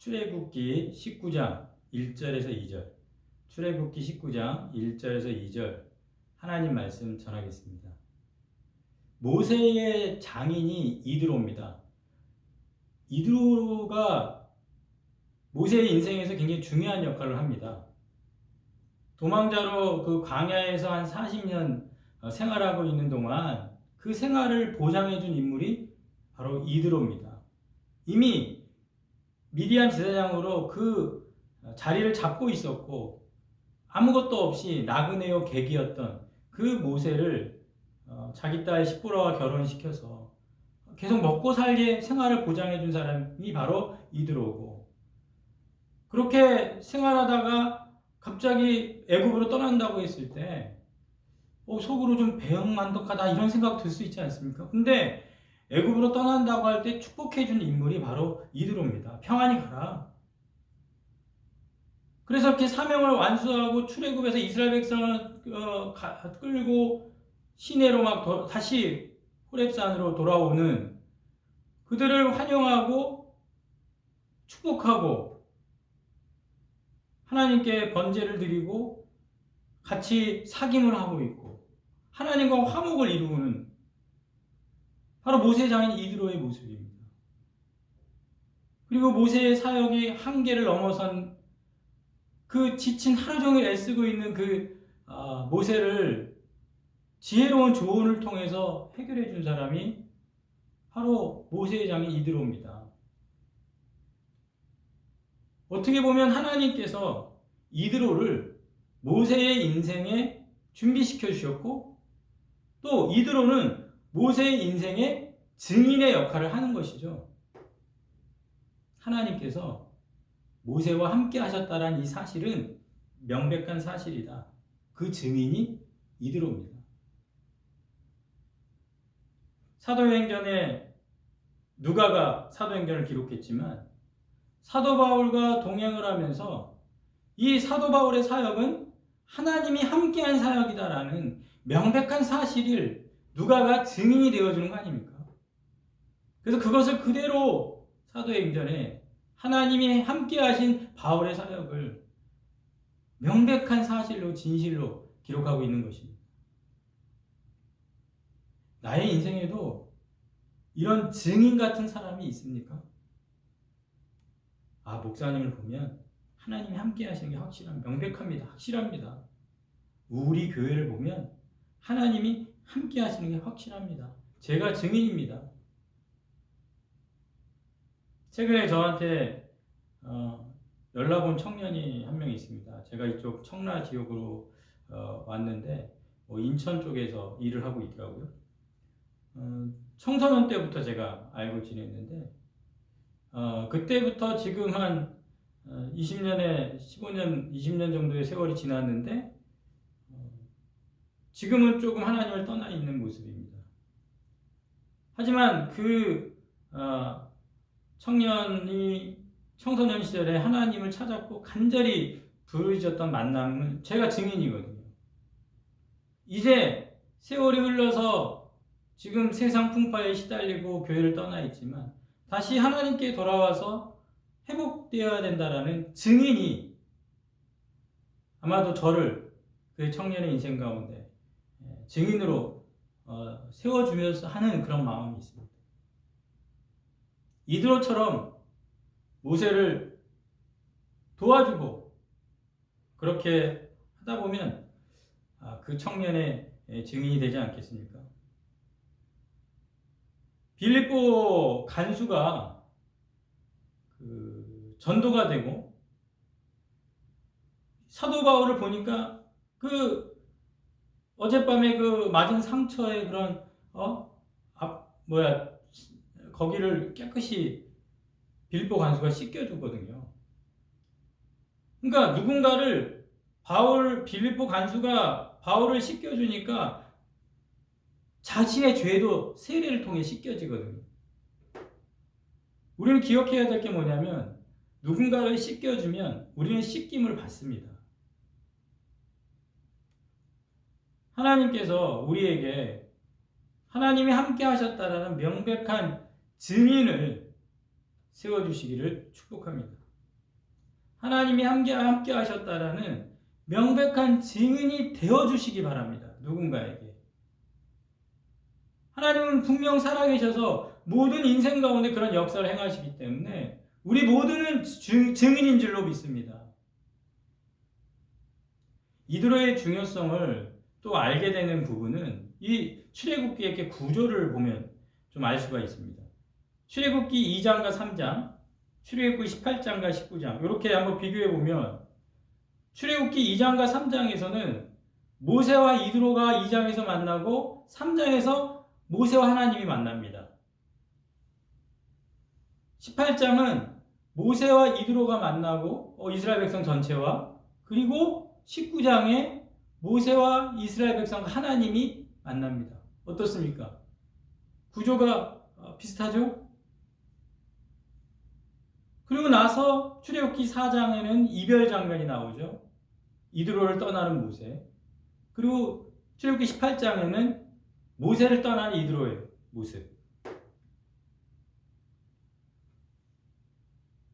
출애굽기 19장 1절에서 2절. 출애굽기 19장 1절에서 2절 하나님 말씀 전하겠습니다. 모세의 장인이 이드로입니다. 이드로가 모세의 인생에서 굉장히 중요한 역할을 합니다. 도망자로 그 광야에서 한 40년 생활하고 있는 동안 그 생활을 보장해준 인물이 바로 이드로입니다. 이미 미디안 제사장으로 그 자리를 잡고 있었고 아무것도 없이 나그네요 객이었던 그 모세를 자기 딸 시보라와 결혼시켜서 계속 먹고 살게 생활을 보장해준 사람이 바로 이드로고, 그렇게 생활하다가 갑자기 애굽으로 떠난다고 했을 때 속으로 좀 배은만덕하다 이런 생각 들 수 있지 않습니까? 근데 애굽으로 떠난다고 할 때 축복해준 인물이 바로 이드로입니다. 평안히 가라. 그래서 이렇게 사명을 완수하고 출애굽에서 이스라엘 백성을 끌고 시내로 막 다시 호렙산으로 돌아오는 그들을 환영하고 축복하고 하나님께 번제를 드리고 같이 사귐을 하고 있고 하나님과 화목을 이루는 바로 모세 장인 이드로의 모습입니다. 그리고 모세의 사역이 한계를 넘어선 그 지친 하루 종일 애쓰고 있는 그 모세를 지혜로운 조언을 통해서 해결해 준 사람이 바로 모세의 장인 이드로입니다. 어떻게 보면 하나님께서 이드로를 모세의 인생에 준비시켜 주셨고 또 이드로는 모세의 인생의 증인의 역할을 하는 것이죠. 하나님께서 모세와 함께 하셨다는 이 사실은 명백한 사실이다. 그 증인이 이드로입니다. 사도행전에 누가가 사도행전을 기록했지만 사도 바울과 동행을 하면서 이 사도 바울의 사역은 하나님이 함께한 사역이다라는 명백한 사실을 누가가 증인이 되어주는 거 아닙니까? 그래서 그것을 그대로 사도행전에 하나님이 함께하신 바울의 사역을 명백한 사실로 진실로 기록하고 있는 것입니다. 나의 인생에도 이런 증인 같은 사람이 있습니까? 목사님을 보면 하나님이 함께 하시는 게 확실합니다. 명백합니다. 확실합니다. 우리 교회를 보면 하나님이 함께 하시는 게 확실합니다. 제가 증인입니다. 최근에 저한테 연락 온 청년이 한 명 있습니다. 제가 이쪽 청라 지역으로 왔는데 인천 쪽에서 일을 하고 있더라고요. 청소년 때부터 제가 알고 지냈는데 그때부터 지금 한 20년에 15년, 20년 정도의 세월이 지났는데 지금은 조금 하나님을 떠나 있는 모습입니다. 하지만 그 청년이 청소년 시절에 하나님을 찾았고 간절히 부르짖었던 만남은 제가 증인이거든요. 이제 세월이 흘러서 지금 세상 풍파에 시달리고 교회를 떠나 있지만 다시 하나님께 돌아와서 회복되어야 된다라는 증인이 아마도 저를 그 청년의 인생 가운데 증인으로 세워주면서 하는 그런 마음이 있습니다. 이드로처럼 모세를 도와주고 그렇게 하다 보면 그 청년의 증인이 되지 않겠습니까? 빌립보 간수가 전도가 되고 사도 바울을 보니까 어젯밤에 맞은 상처의 그런 거기를 깨끗이 빌립보 간수가 씻겨주거든요. 그러니까 누군가를 빌립보 간수가 바울을 씻겨주니까 자신의 죄도 세례를 통해 씻겨지거든요. 우리는 기억해야 될 게 뭐냐면 누군가를 씻겨주면 우리는 씻김을 받습니다. 하나님께서 우리에게 하나님이 함께 하셨다라는 명백한 증인을 세워주시기를 축복합니다. 하나님이 함께 하셨다라는 명백한 증인이 되어주시기 바랍니다. 누군가에게. 하나님은 분명 살아계셔서 모든 인생 가운데 그런 역사를 행하시기 때문에 우리 모두는 증인인 줄로 믿습니다. 이드로의 중요성을 또 알게 되는 부분은 이 출애굽기의 구조를 보면 좀 알 수가 있습니다. 출애굽기 2장과 3장, 출애굽기 18장과 19장 이렇게 한번 비교해 보면 출애굽기 2장과 3장에서는 모세와 이드로가 2장에서 만나고 3장에서 모세와 하나님이 만납니다. 18장은 모세와 이드로가 만나고 이스라엘 백성 전체와, 그리고 19장에 모세와 이스라엘 백성 하나님이 만납니다. 어떻습니까? 구조가 비슷하죠? 그리고 나서 출애굽기 4장에는 이별 장면이 나오죠. 이드로를 떠나는 모세. 그리고 출애굽기 18장에는 모세를 떠나는 이드로의 모습.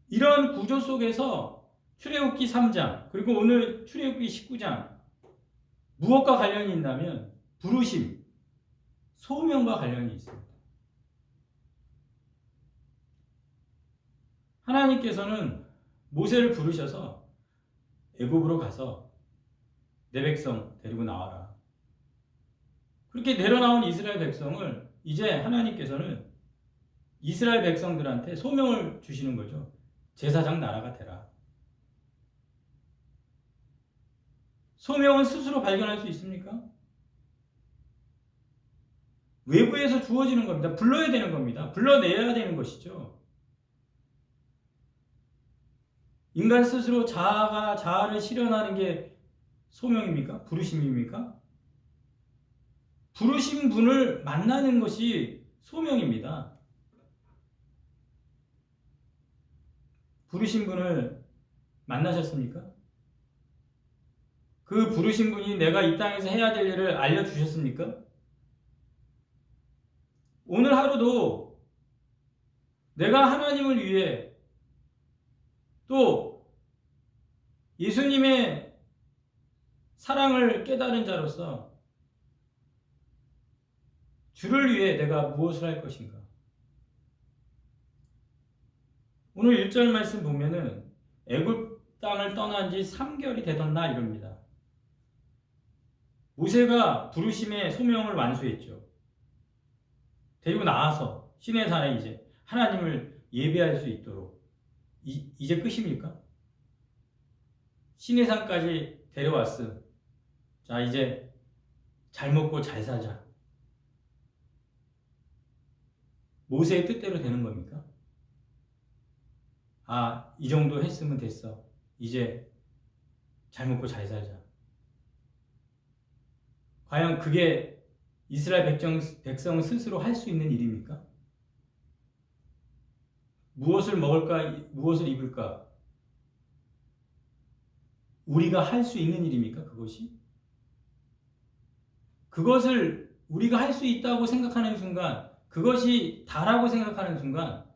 이런 구조 속에서 출애굽기 3장 그리고 오늘 출애굽기 19장 무엇과 관련이 있냐면 부르심, 소명과 관련이 있습니다. 하나님께서는 모세를 부르셔서 애굽으로 가서 내 백성 데리고 나와라. 그렇게 내려나온 이스라엘 백성을 이제 하나님께서는 이스라엘 백성들한테 소명을 주시는 거죠. 제사장 나라가 되라. 소명은 스스로 발견할 수 있습니까? 외부에서 주어지는 겁니다. 불러야 되는 겁니다. 불러내야 되는 것이죠. 인간 스스로 자아를 실현하는 게 소명입니까? 부르심입니까? 부르신 분을 만나는 것이 소명입니다. 부르신 분을 만나셨습니까? 그 부르신 분이 내가 이 땅에서 해야 될 일을 알려주셨습니까? 오늘 하루도 내가 하나님을 위해 또 예수님의 사랑을 깨달은 자로서 주를 위해 내가 무엇을 할 것인가? 오늘 1절 말씀 보면은 애굽 땅을 떠난 지 3개월이 되던 날 이럽니다. 모세가 부르심의 소명을 완수했죠. 데리고 나와서 시내산에 이제 하나님을 예배할 수 있도록 이제 끝입니까? 시내산까지 데려왔음. 자, 이제 잘 먹고 잘 사자. 모세의 뜻대로 되는 겁니까? 아, 이 정도 했으면 됐어. 이제 잘 먹고 잘 살자. 과연 그게 이스라엘 백성 스스로 할 수 있는 일입니까? 무엇을 먹을까, 무엇을 입을까? 우리가 할 수 있는 일입니까? 그것이? 그것을 우리가 할 수 있다고 생각하는 순간, 그것이 다라고 생각하는 순간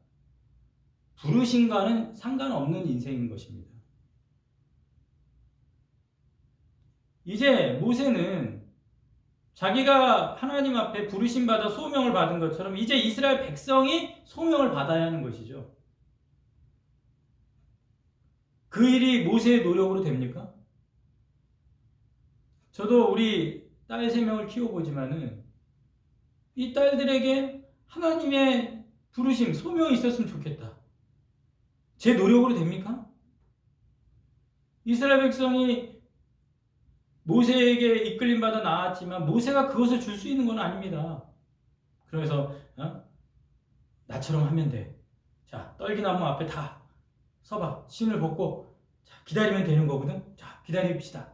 부르심과는 상관없는 인생인 것입니다. 이제 모세는 자기가 하나님 앞에 부르심받아 소명을 받은 것처럼 이제 이스라엘 백성이 소명을 받아야 하는 것이죠. 그 일이 모세의 노력으로 됩니까? 저도 우리 딸 3명을 키워보지만은 이 딸들에게 하나님의 부르심, 소명이 있었으면 좋겠다. 제 노력으로 됩니까? 이스라엘 백성이 모세에게 이끌림받아 나왔지만 모세가 그것을 줄 수 있는 건 아닙니다. 그래서 나처럼 하면 돼. 자, 떨기나무 앞에 다 서봐. 신을 벗고 자, 기다리면 되는 거거든. 자, 기다립시다.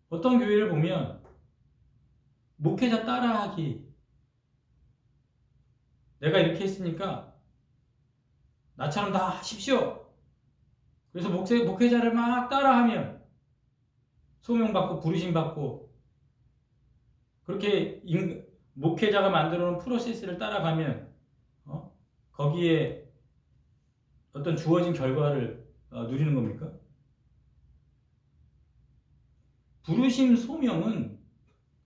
어떤 교회를 보면 목회자 따라하기. 내가 이렇게 했으니까 나처럼 다 하십시오. 그래서 목회자를 막 따라하면 소명받고 부르심받고 그렇게 목회자가 만들어 놓은 프로세스를 따라가면 거기에 어떤 주어진 결과를 누리는 겁니까? 부르심 소명은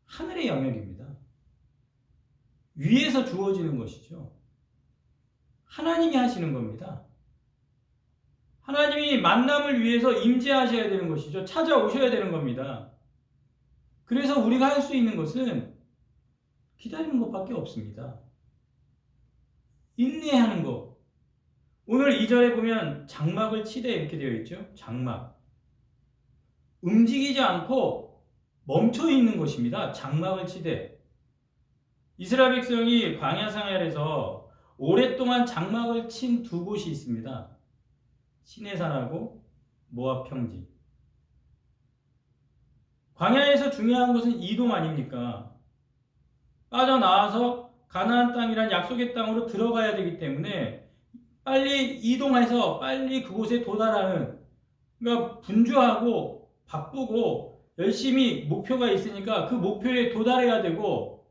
하늘의 영역입니다. 위에서 주어지는 것이죠. 하나님이 하시는 겁니다. 하나님이 만남을 위해서 임재하셔야 되는 것이죠. 찾아오셔야 되는 겁니다. 그래서 우리가 할 수 있는 것은 기다리는 것밖에 없습니다. 인내하는 것. 오늘 2절에 보면 장막을 치되 이렇게 되어 있죠. 장막. 움직이지 않고 멈춰 있는 것입니다. 장막을 치되. 이스라엘 백성이 광야 생활에서 오랫동안 장막을 친 두 곳이 있습니다. 시내산하고 모압 평지. 광야에서 중요한 것은 이동 아닙니까? 빠져나와서 가나안 땅이란 약속의 땅으로 들어가야 되기 때문에 빨리 이동해서 빨리 그곳에 도달하는, 그러니까 분주하고 바쁘고 열심히 목표가 있으니까 그 목표에 도달해야 되고,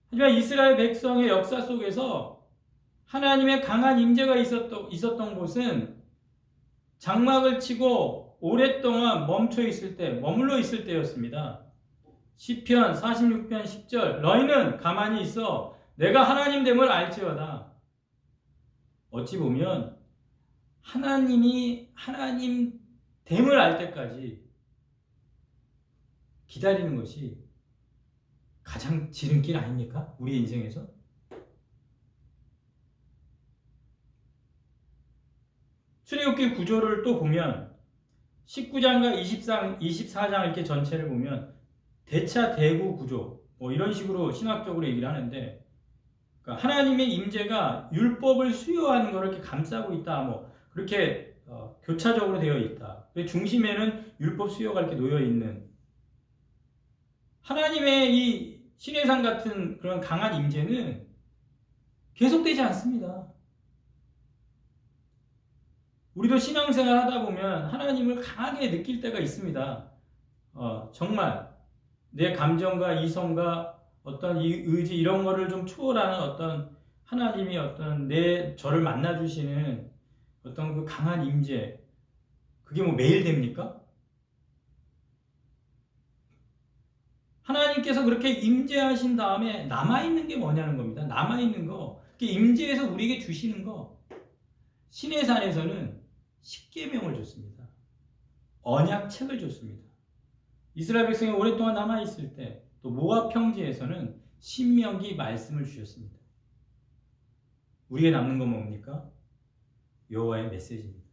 하지만 이스라엘 백성의 역사 속에서 하나님의 강한 임재가 있었던 곳은 장막을 치고 오랫동안 멈춰 있을 때, 머물러 있을 때였습니다. 시편 46편 10절, 너희는 가만히 있어 내가 하나님 됨을 알지어다. 어찌 보면 하나님이 하나님 됨을 알 때까지 기다리는 것이 가장 지름길 아닙니까? 우리 인생에서. 출애굽기 구조를 또 보면 19장과 24장 이렇게 전체를 보면 대차 대구 구조, 뭐 이런 식으로 신학적으로 얘기를 하는데, 그러니까 하나님의 임재가 율법을 수요하는 것을 이렇게 감싸고 있다, 뭐 그렇게 교차적으로 되어 있다. 중심에는 율법 수요가 이렇게 놓여 있는, 하나님의 이 시내산 같은 그런 강한 임재는 계속되지 않습니다. 우리도 신앙생활 하다 보면 하나님을 강하게 느낄 때가 있습니다. 정말 내 감정과 이성과 어떤 이 의지 이런 거를 좀 초월하는 어떤 하나님이 어떤 저를 만나 주시는 어떤 그 강한 임재, 그게 뭐 매일 됩니까? 하나님께서 그렇게 임재하신 다음에 남아있는 게 뭐냐는 겁니다. 남아있는 거, 임재해서 우리에게 주시는 거. 시내산에서는 십계명을 줬습니다. 언약책을 줬습니다. 이스라엘 백성이 오랫동안 남아있을 때, 또 모압 평지에서는 신명기 말씀을 주셨습니다. 우리에게 남는 건 뭡니까? 여호와의 메시지입니다.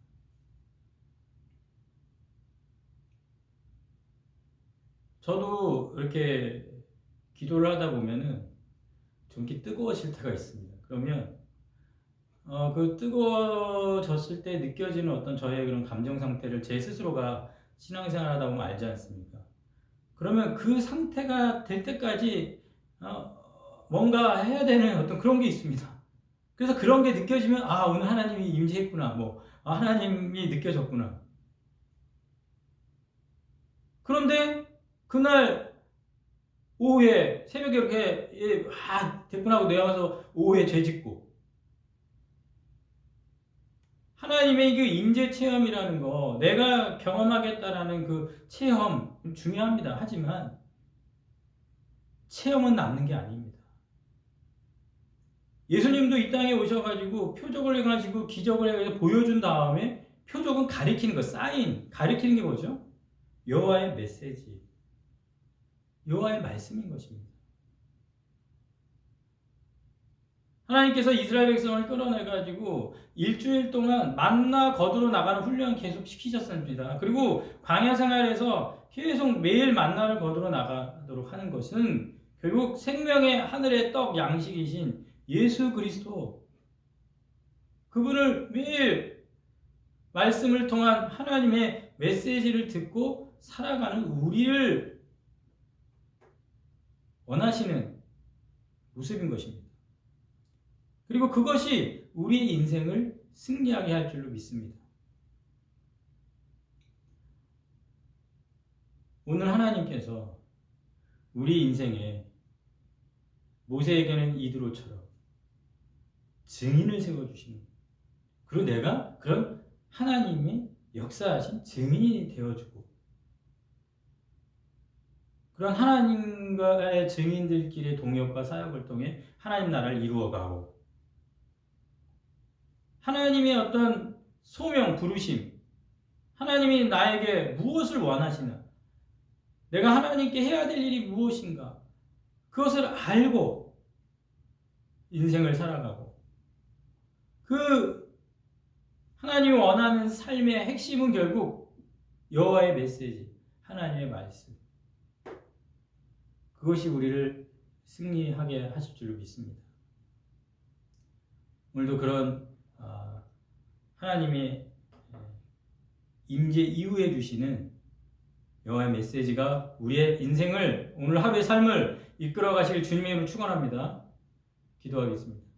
저도 이렇게 기도를 하다 보면은 좀 이렇게 뜨거워질 때가 있습니다. 그러면 그 뜨거워졌을 때 느껴지는 어떤 저의 그런 감정 상태를 제 스스로가 신앙생활 하다 보면 알지 않습니까? 그러면 그 상태가 될 때까지 뭔가 해야 되는 어떤 그런 게 있습니다. 그래서 그런 게 느껴지면 오늘 하나님이 임재했구나, 하나님이 느껴졌구나. 그런데 그날 오후에 새벽에 이렇게 됐구나 하고 내려가서 오후에 죄짓고, 하나님의 그 임재 체험이라는 거, 내가 경험하겠다라는 그 체험 중요합니다. 하지만 체험은 남는 게 아닙니다. 예수님도 이 땅에 오셔가지고 표적을 해가지고 기적을 해가지고 보여준 다음에, 표적은 가리키는 거, 사인, 가리키는 게 뭐죠? 여호와의 메시지, 여호와의 말씀인 것입니다. 하나님께서 이스라엘 백성을 끌어내가지고 일주일 동안 만나 거두러 나가는 훈련 계속 시키셨습니다. 그리고 광야 생활에서 계속 매일 만나를 거두러 나가도록 하는 것은 결국 생명의 하늘의 떡 양식이신 예수 그리스도, 그분을 매일 말씀을 통한 하나님의 메시지를 듣고 살아가는 우리를 원하시는 모습인 것입니다. 그리고 그것이 우리의 인생을 승리하게 할 줄로 믿습니다. 오늘 하나님께서 우리 인생에 모세에게는 이드로처럼 증인을 세워주시는 거예요. 그리고 내가 그런 하나님이 역사하신 증인이 되어주고 그런 하나님과의 증인들끼리의 동역과 사역을 통해 하나님 나라를 이루어가고 하나님의 어떤 소명, 부르심, 하나님이 나에게 무엇을 원하시나, 내가 하나님께 해야 될 일이 무엇인가, 그것을 알고 인생을 살아가고 그 하나님이 원하는 삶의 핵심은 결국 여호와의 메시지, 하나님의 말씀, 그것이 우리를 승리하게 하실 줄로 믿습니다. 오늘도 그런 하나님의 임재 이후에 주시는 여호와의 메시지가 우리의 인생을, 오늘 하루의 삶을 이끌어 가실 주님의 이름으로 축원합니다. 기도하겠습니다.